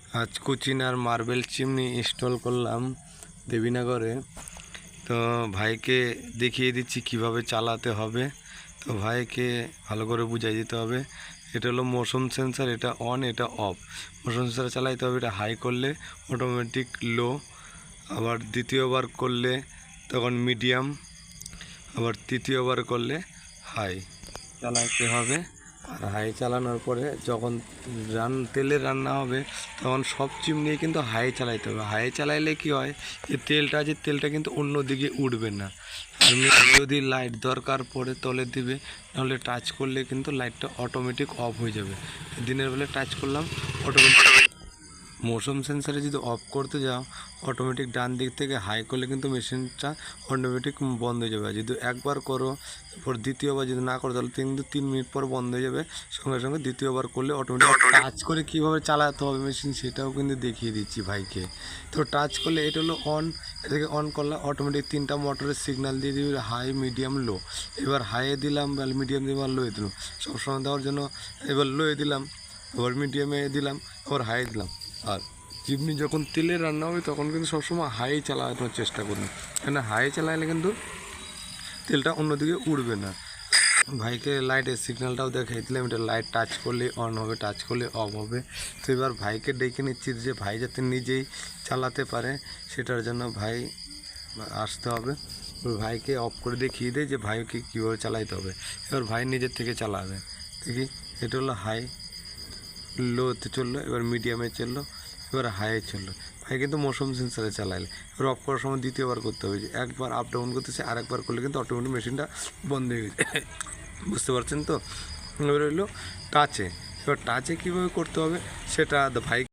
आज कुचिन और marble chimney इंस्टल करलाम देवीनगरे। तो भाई के देखिए दिच्छी किभाबे चालाते होबे। तो भाई के भालो करे बुझाई दिते होबे। এটা হলো মোশন সেন্সর, এটা অন এটা অফ। মোশন সেন্সর চালাইতে হবে, এটা হাই করলে অটোমেটিক লো, আবার দ্বিতীয়বার করলে তখন মিডিয়াম, আবার তৃতীয়বার করলে হাই চালাতে হবে। আর হাই চালানোর পরে যখন তেলের রান্না হবে তখন সব চিমনি কিন্তু হাই চালাইতে হবে। হাই চালাইলে কি হয়, যে তেলটা আছে তেলটা কিন্তু অন্য দিকে উঠবে না। আর যদি লাইট দরকার পড়ে তলে দিবে, নাহলে টাচ করলে কিন্তু লাইটটা অটোমেটিক অফ হয়ে যাবে। দিনের বেলা টাচ করলাম অটোমেটিক। মোশন সেন্সারে যদি অফ করতে যাও অটোমেটিক ডান দিক থেকে হাই করলে কিন্তু মেশিনটা অটোমেটিক বন্ধ হয়ে যাবে। যদি একবার করো এরপর দ্বিতীয়বার যদি না করো তাহলে কিন্তু 3 মিনিট পর বন্ধ হয়ে যাবে। সঙ্গে সঙ্গে দ্বিতীয়বার করলে অটোমেটিক টাচ করে কীভাবে চালাতে হবে মেশিন সেটাও কিন্তু দেখিয়ে দিচ্ছি ভাইকে। তো টাচ করলে এটা হলো অন, এটাকে অন করলে অটোমেটিক 3টা মোটরের সিগন্যাল দিয়ে দিবে, হাই মিডিয়াম লো। এবার হাইয়ে দিলাম, মিডিয়াম দিয়ে আবার লোয়ে দিলাম, সবসময় দেওয়ার জন্য এবার লোয়ে দিলাম, আবার মিডিয়ামে দিলাম, আবার হাই দিলাম। আর চিমনি যখন তেলে রান্না হবে তখন কিন্তু সবসময় হাই চালানোর চেষ্টা করুন, কেন হাই চালাইলে কিন্তু তেলটা অন্যদিকে উড়বে না। ভাইকে লাইটের সিগন্যালটাও দেখাই দিলাম, এটা লাইট টাচ করলে অন হবে, টাচ করলে অফ হবে। তো এবার ভাইকে ডেকে নিচ্ছি যে ভাই যাতে নিজেই চালাতে পারে, সেটার জন্য ভাই আসতে হবে। ভাইকে অফ করে দেখিয়ে দেয় যে ভাইকে কীভাবে চালাইতে হবে। এবার ভাই নিজের থেকে চালাবে। দেখি এটা হলো হাই, লোতে চললো, এবার মিডিয়ামে চললো, এবার হাইয়ে চললো। ভাই কিন্তু মোশন সেন্সারে চালাইলে এবার অফ করার সময় দ্বিতীয়বার করতে হবে, যে একবার আপ ডাউন করতেছে আর একবার করলে কিন্তু অটোমেটিক মেশিনটা বন্ধ হয়ে গেছে। বুঝতে পারছেন তো? এবার হলো টাচে, এবার টাচে কীভাবে করতে হবে সেটা ভাই